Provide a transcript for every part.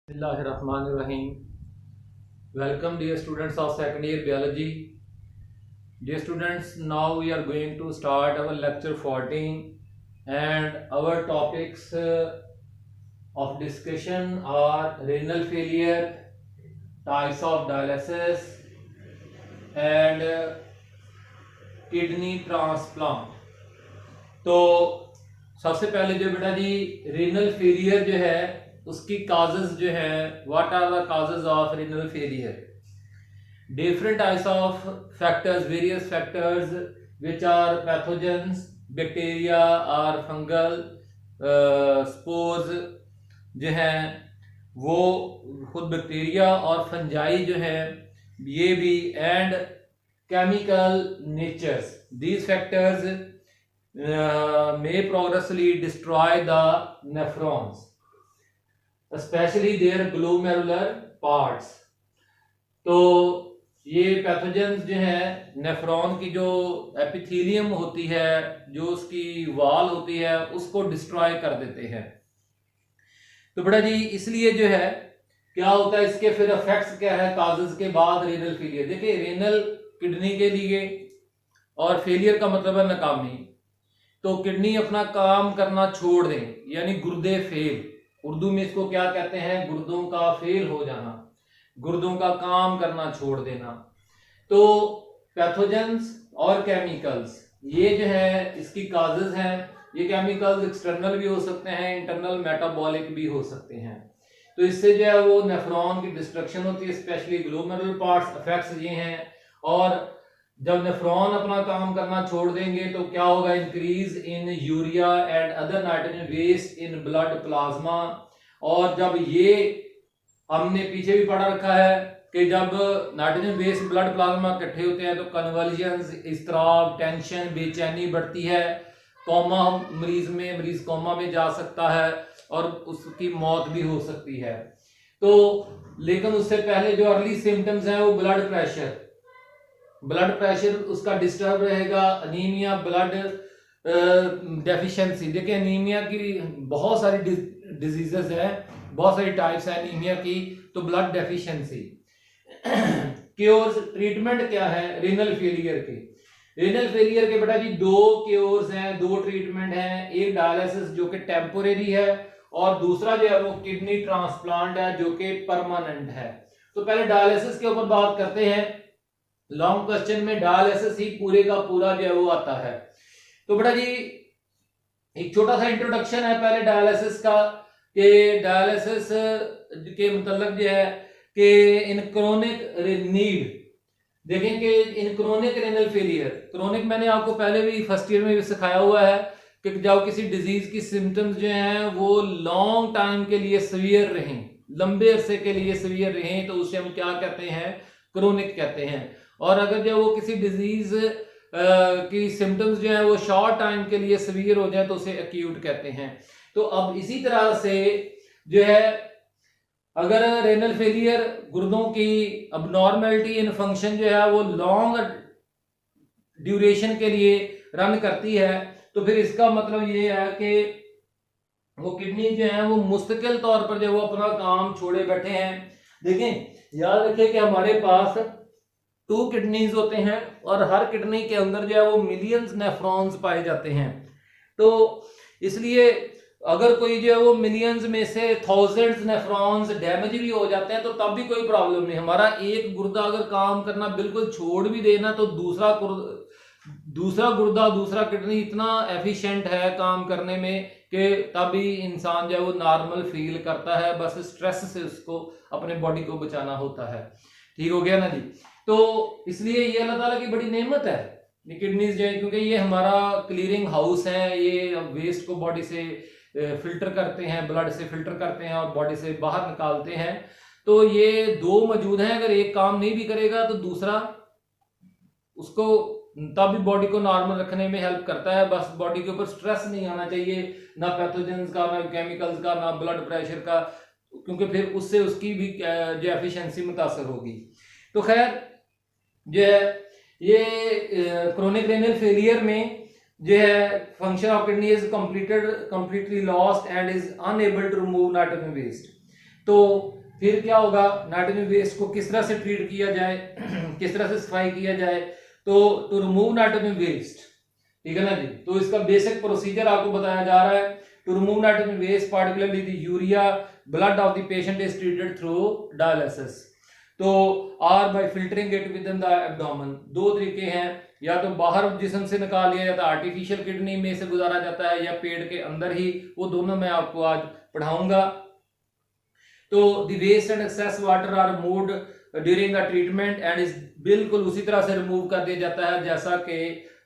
Bismillahirrahmanirrahim. Welcome dear students of second year biology. Dear students, now we are going to start our lecture 14 and our topics of discussion are renal failure, types of dialysis and kidney transplant. तो सबसे पहले जो बेटा जी renal failure जो है उसकी causes जो है, what are the causes of renal failure? Different types of factors, various factors which are pathogens, bacteria or fungal spores जो हैं वो खुद बैक्टीरिया और फंजाई जो हैं ये भी, and chemical natures, these factors may progressively destroy the nephrons, especially their glomerular parts. तो ये पैथोजेंस जो है नेफ्रॉन की जो एपिथेलियम होती है, जो उसकी वाल होती है, उसको डिस्ट्रॉय कर देते हैं. तो बेटा जी इसलिए जो है क्या होता है, इसके फिर इफेक्ट्स क्या है काजेस के बाद रेनल फेलियर. देखिए रेनल किडनी के लिए, और फेलियर का मतलब है नाकामी. तो किडनी अपना काम करना छोड़ दें, यानी गुर्दे फेल, उर्दू में इसको क्या कहते हैं, गुर्दों का फेल हो जाना, गुर्दों का काम करना छोड़ देना. तो पैथोजेंस और केमिकल्स ये जो है इसकी काजेज हैं. ये केमिकल्स एक्सटर्नल भी हो सकते हैं, इंटरनल मेटाबॉलिक भी हो सकते हैं. तो इससे जो है वो नेफ्रॉन की डिस्ट्रक्शन होती है, स्पेशली ग्लोमेरुलर पार्ट्स इफेक्ट्स ये हैं. और जब नेफ्रॉन अपना काम करना छोड़ देंगे तो क्या होगा, increase in urea and other nitrogen waste in blood plasma. और जब ये हमने पीछे भी पढ़ा रखा है कि जब नाइट्रोजन बेस्ड ब्लड प्लाज्मा इकट्ठे होते हैं तो कन्वल्जन्स, इस्तराब, टेंशन, बेचैनी बढ़ती है. कोमा मरीज कोमा में जा सकता है और उसकी मौत भी हो सकती है. तो लेकिन उससे पहले जो अर्ली सिम्टम्स हैं वो ब्लड प्रेशर उसका डिस्टर्ब रहेगा, अनीमिया, ब्लड डेफिशिएंसी. देखिए अनीमिया की बहुत सारी डिजीजेस हैं, बहुत सारी टाइप्स है एनीमिया की. तो ब्लड डेफिशिएंसी. क्योर्स, ट्रीटमेंट क्या है रीनल फेलियर के? रीनल फेलियर के बेटा जी दो क्योर्स हैं, दो ट्रीटमेंट हैं. एक डायलिसिस जो कि टेम्पोरेरी है, और दूसरा जो है वो किडनी ट्रांसप्लांट है जो कि परमानेंट है. तो पहले डायलिसिस के ऊपर बात करते हैं. लॉन्ग क्वेश्चन में डायलिसिस ही पूरे का पूरा जो है वो आता है. तो बेटा जी एक छोटा सा इंट्रोडक्शन है पहले डायलिसिस का, कि डायलिसिस के मतलब जो है कि इन क्रोनिक नीड, देखें कि in chronic renal failure, chronic मैंने आपको पहले भी फर्स्ट ईयर में भी सिखाया हुआ है कि जब किसी डिजीज की सिम्टम्स जो हैं वो लॉन्ग टाइम के लिए सीवियर रहें, लंबे अरसे के लिए सीवियर रहें, तो उसे हम क्या कहते हैं, क्रोनिक कहते हैं. और अगर जो वो किसी डिजीज की सिम्टम्स जो है वो शॉर्ट टाइम के लिए सीवियर हो जाए तो उसे एक्यूट कहते हैं. तो अब इसी तरह से जो है अगर रेनल फेलियर, गुर्दों की अबनॉर्मेलिटी इन फंक्शन जो है वो लॉन्ग ड्यूरेशन के लिए रन करती है, तो फिर इसका मतलब ये है कि वो किडनी जो है वो मुस्तकिल तौर पर जो वो अपना काम छोड़े बैठे हैं. देखें याद रखें कि हमारे पास 2 किडनीज होते हैं और हर किडनी के अंदर जो है वो मिलियंस नेफ्रॉन्स पाए जाते हैं. तो इसलिए अगर कोई जो है वो मिलियंस में से थाउजेंड्स नेफ्रॉन्स डैमेज भी हो जाते हैं तो तब भी कोई प्रॉब्लम नहीं. हमारा एक गुर्दा अगर काम करना बिल्कुल छोड़ भी देना तो दूसरा गुर्दा, दूसरा किडनी इतना एफिशिएंट है काम करने में कि तभी इंसान जो है वो नॉर्मल फील करता है. बस स्ट्रेस से उसको अपने बॉडी को बचाना होता है. ठीक हो गया ना जी. तो इसलिए ये अल्लाह ताला की बड़ी नेमत है ये किडनीज जो है, क्योंकि ये हमारा क्लीयरिंग हाउस है. ये वेस्ट को बॉडी से फिल्टर करते हैं, ब्लड से फिल्टर करते हैं और बॉडी से बाहर निकालते हैं. तो ये दो मौजूद हैं. अगर एक काम नहीं भी करेगा तो दूसरा उसको तब भी बॉडी को नॉर्मल रखने में हेल्प करता है. बस बॉडी के ऊपर स्ट्रेस नहीं आना चाहिए, ना पैथोजेंस का, ना केमिकल्स का, ना ब्लड प्रेशर का, क्योंकि फिर उससे उसकी भी जो एफिशिएंसी मुतासर होगी. तो खैर जो है ये क्रोनिक रेनल फेलियर में जो है function of kidney is completely lost and is unable to remove nitrogen waste. तो फिर क्या होगा, नाइट्रोजन वेस्ट को किस तरह से ट्रीट किया जाए, किस तरह से सफाई किया जाए। तो टू रिमूव नाइट्रोजन वेस्ट, ठीक है ना जी, तो इसका बेसिक प्रोसीजर आपको बताया जा रहा है। To remove nitrogen waste particularly the urea blood of the patient is treated through dialysis. तो or by filtering it with in the abdomen. दो तरीके हैं, या तो बाहर जिस्म से निकाल लिया जाता है, आर्टिफिशियल किडनी में से गुजारा जाता है, या पेट के अंदर ही, वो दोनों मैं आपको आज पढ़ाऊंगा। तो the waste and excess water are removed during the treatment and is बिल्कुल उसी तरह से रिमूव कर दिया जाता है जैसा कि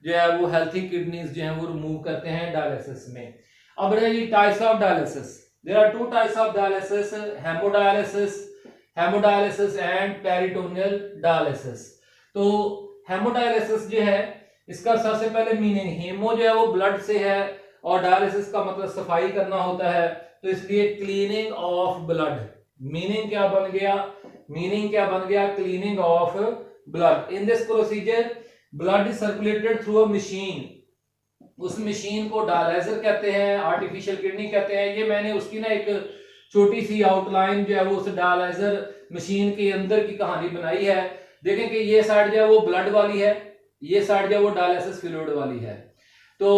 जो है वो हेल्थी किडनीज जो है वो रिमूव करते हैं डायलिसिस में। अब रही types of dialysis. There are two types of dialysis, hemodialysis and peritoneal dialysis. तो हेमोडायलिसिस जो है इसका सबसे पहले मीनिंग, हेमो जो है वो ब्लड से है और डायलिसिस का मतलब सफाई करना होता है, तो इसलिए क्लीनिंग ऑफ ब्लड। मीनिंग क्या बन गया, cleaning of blood. In this procedure blood is circulated through a machine. उस मशीन को डायलाइजर कहते हैं, आर्टिफिशियल किडनी कहते हैं। ये मैंने उसकी ना एक छोटी सी आउटलाइन जो है वो उस डायलाइजर मशीन के अंदर की कहानी बनाई है। देखें कि ये साइड जो है वो ब्लड वाली है, ये साइड जो है वो डायलिसिस फ्लूइड वाली है। तो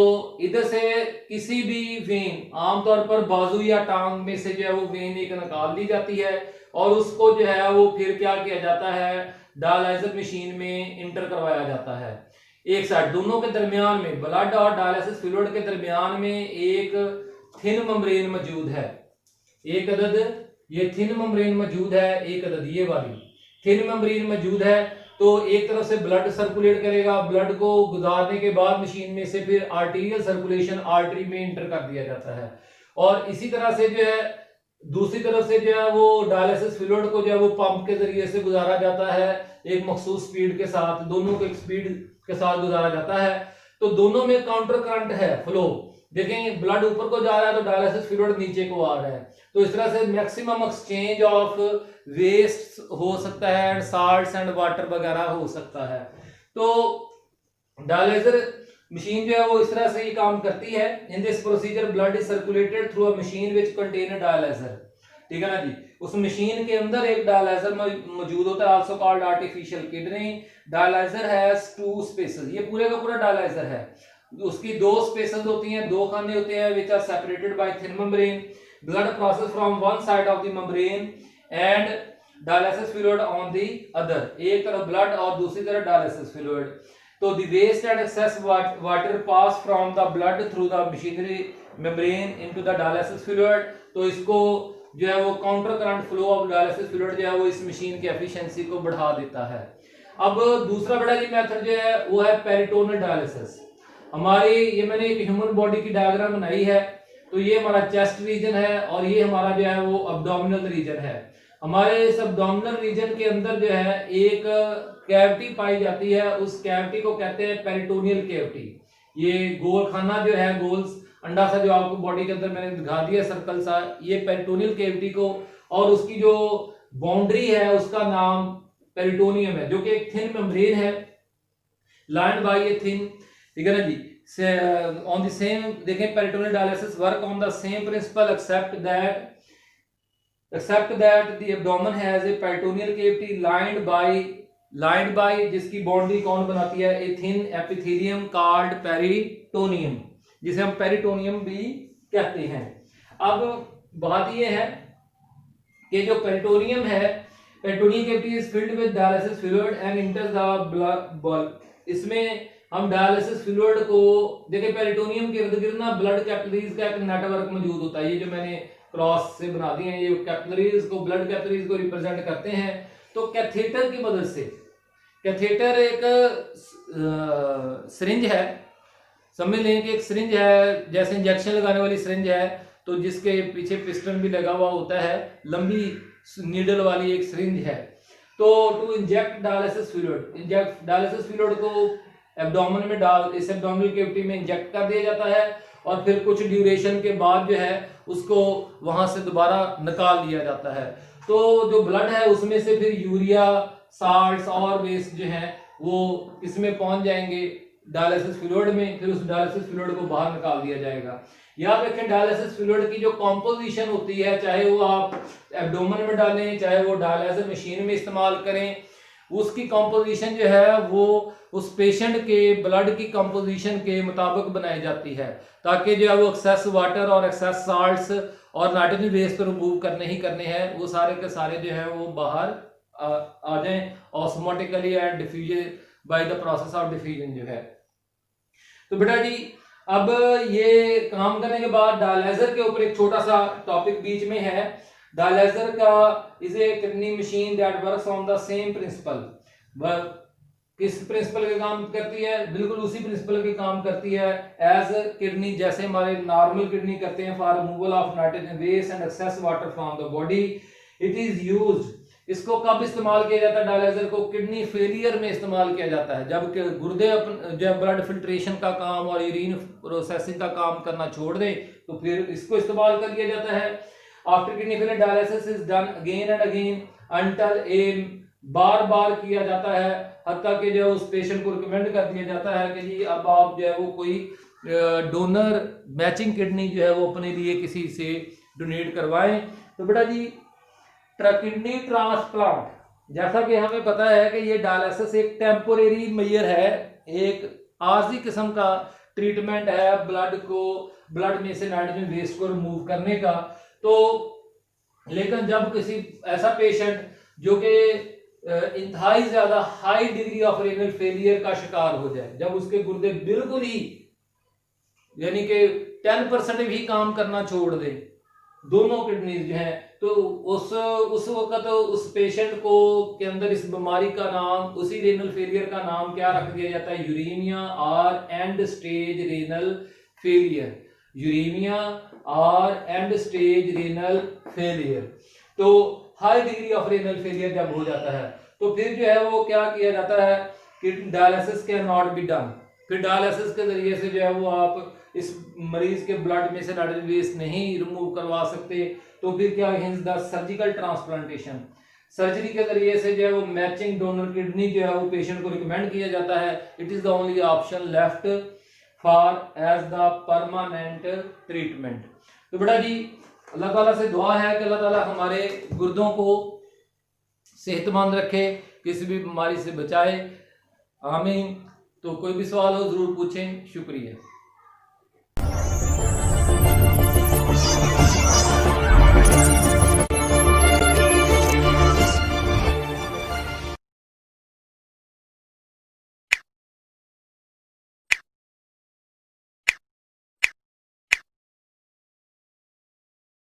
इधर से किसी भी वेन, आमतौर पर बाजू या टांग में से जो है वो वेन एक निकाल ली जाती है और उसको जो है वो फिर क्या किया जाता है, डायलाइजर मशीन में इंटर करवाया जाता है। एक साइड दोनों के दरमियान में, ब्लड और डायलिसिस फ्लूइड के दरमियान में एक थिन मेम्ब्रेन मौजूद है। एक अदद ये थिन मेम्ब्रेन मौजूद है, एक अदद ये वाली थिन मेम्ब्रेन मौजूद है। तो एक तरफ से ब्लड सर्कुलेट करेगा, ब्लड को गुजारने के बाद मशीन में से फिर आर्टीरियल सर्कुलेशन आर्टरी में इंटर कर दिया जाता है। और इसी तरह से जो है दूसरी तरफ से जो है वो डायलिसिस फ्लूइड को जो है वो पंप के जरिए से गुजारा जाता है एक मखसूस स्पीड के साथ, दोनों को एक स्पीड के साथ गुजारा जाता है। तो दोनों में काउंटर करंट है, फ्लो। देखेंगे ब्लड ऊपर को जा रहा है तो डायलिसिस फ्लूइड नीचे को आ रहा है। तो इस तरह से मैक्सिमम एक्सचेंज ऑफ वेस्ट हो सकता है एंड साल्ट्स एंड वाटर वगैरह हो सकता है। तो डायलिसिस मशीन जो है वो इस तरह से ही काम करती है। In this procedure blood is circulated through a machine which contain a dialysis, ठीक है ना जी। उस मशीन के अंदर एक डायलाइजर मौजूद होता है, also called artificial kidney. Dialyser has two spaces, ये पूरे का पूरा डायलाइजर है। उसकी दो स्पेसेस होती हैं, दो खाने होते हैं which are separated by thin membrane. Blood process from one side of the membrane and dialysis fluid on the other. एक तरफ ब्लड और दूसरी तरफ डायलिसिस फ्लूइड। तो the waste and excess water pass from the blood through the machinery membrane into the dialysis fluid. तो इसको जो है वो counter current flow of dialysis fluid जो है वो इस मशीन की एफिशिएंसी को बढ़ा देता है। अब दूसरा बड़ा जी मेथड जो है वो है पेरिटोनियल डायलिसिस। हमारी ये मैंने एक ह्यूमन बॉडी की डायग्राम बनाई है। तो ये हमारा चेस्ट रीजन है और ये हमारा जो है वो अब्डोमिनल रीजन है। हमारे इस अब्डोमिनल रीजन के अंदर जो है एक कैविटी पाई जाती है, उस कैविटी को कहते हैं पेरिटोनियल कैविटी। ये गोल खाना जो है, गोल अंडा सा जो आपको बॉडी के अंदर मैंने दिखा दिया सर्कल सा, ये पेरिटोनियल कैविटी को, और उसकी जो बाउंड्री है उसका नाम पेरिटोनियम है, जो कि एक थिन मेम्ब्रेन है लाइंड बाय ए थिन, ठीक है ना जी। ऑन द सेम देखें peritoneal dialysis work on the same principle except that the abdomen has a peritoneal cavity lined by जिसकी बाउंड्री कौन बनाती है, a thin epithelium called peritoneum, जिसे हम पेरिटोनियम भी कहते हैं। अब बात यह है कि जो पेरिटोनियम है, peritoneal cavity is filled with dialysis fluid and इंटर्स the blood. इसमें हम डायलिसिस फ्लूइड को देखिए, पेरिटोनियम के इर्द गिर्द ना ब्लड कैपिलरीज का एक नेटवर्क मौजूद होता है। ये जो मैंने क्रॉस से बना दिए हैं, ये कैपिलरीज को, ब्लड कैपिलरीज को रिप्रेजेंट करते हैं। तो कैथेटर की मदद से, कैथेटर एक सिरिंज है, समझ लें कि एक सिरिंज है, जैसे इंजेक्शन लगाने वाली सिरिंज है, तो जिसके पीछे पिस्टन भी लगा हुआ होता है, लंबी नीडल वाली एक सिरिंज है। तो to inject dialysis fluid, dialysis fluid को एब्डोमेन में डाल, इस एब्डोमिनल कैविटी में इंजेक्ट कर दिया जाता है और फिर कुछ ड्यूरेशन के बाद जो है उसको वहां से दोबारा निकाल लिया जाता है। तो जो ब्लड है उसमें से फिर यूरिया, साल्ट्स और वेस्ट जो है वो इसमें पहुंच जाएंगे डायलिसिस फ्लूइड में, फिर उस डायलिसिस फ्लूइड को बाहर निकाल दिया जाएगा। याद रखें डायलिसिस फ्लूइड की जो कॉम्पोजिशन होती है, चाहे वो आप एब्डोमेन में डालें, चाहे वो डायलिसिस मशीन में इस्तेमाल करें, उसकी कॉम्पोजिशन जो है वो उस पेशेंट के ब्लड की कॉम्पोजिशन के मुताबिक बनाई जाती है, ताकि जो है वो एक्सेस वाटर और एक्सेस साल्ट्स और नाइट्रोजन बेस तो रिमूव करने ही करने हैं, वो सारे के सारे जो है वो बाहर आ जाएं osmotically and diffusion by the process of diffusion जो है। तो बेटा जी अब ये काम करने के बाद डायलाइजर के ऊपर एक छोटा सा टॉपिक बीच में है। डायलाइजर का is a kidney machine that works on the same principle. वह किस प्रिंसिपल के काम करती है? बिल्कुल उसी प्रिंसिपल के काम करती है एज किडनी, जैसे हमारे नॉर्मल किडनी करते हैं for removal of nitrogen waste and excess water from the body. It is used, इसको कब इस्तेमाल किया जाता है? डायलाइजर को किडनी फेलियर में इस्तेमाल किया जाता है, जब गुर्दे जब ब्लड फिल्ट्रेशन का काम और यूरिन प्रोसेसिंग का काम करना छोड़ दे तो फिर इसको इस्तेमाल कर लिया जाता है। After kidney failure dialysis is done again and again until a, बार बार किया जाता है हत्ता कि जो उस पेशेंट को रिकमेंड कर दिया जाता है कि जी अब आप जो है वो कोई डोनर मैचिंग किडनी जो है वो अपने लिए किसी से डोनेट करवाएं। तो बेटा जी किडनी ट्रांसप्लांट, जैसा कि हमें पता है कि ये डायलिसिस एक टेम्पोरेरी मेजर है, एक आर्जी किस्म का ट्रीटमेंट है ब्लड में से नाइट्रोजन वेस्ट को रिमूव करने का। तो लेकिन जब किसी ऐसा पेशेंट जो कि इंतहाई ज्यादा high degree of renal failure का शिकार हो जाए, जब उसके गुर्दे बिल्कुल ही यानी कि 10% भी काम करना छोड़ दे, दोनों किडनीज जो हैं, तो उस वक्त उस पेशेंट को के अंदर इस बीमारी का नाम, उसी रेनल फेलियर का नाम क्या रख दिया जाता है? यूरेमिया और end stage renal failure. Uremia और एंड स्टेज रेनल फेलियर। तो high degree of renal failure जब हो जाता है तो फिर जो है वो क्या किया जाता है कि dialysis can not be done. फिर डायलिसिस के जरिए से जो है वो आप इस मरीज के ब्लड में से नाइट्रोजन वेस्ट नहीं रिमूव करवा सकते, तो फिर क्या है द सर्जिकल ट्रांसप्लांटेशन। सर्जरी के जरिए से जो है वो मैचिंग डोनर किडनी जो है वो पेशेंट को रिकमेंड किया जाता है। It is the only option left for as the permanent treatment. तो बेटा जी अल्लाह ताला से दुआ है कि अल्लाह ताला हमारे गुर्दों को सेहतमंद रखे, किसी भी बीमारी से बचाए, आमीन। तो कोई भी सवाल हो जरूर पूछें। शुक्रिया।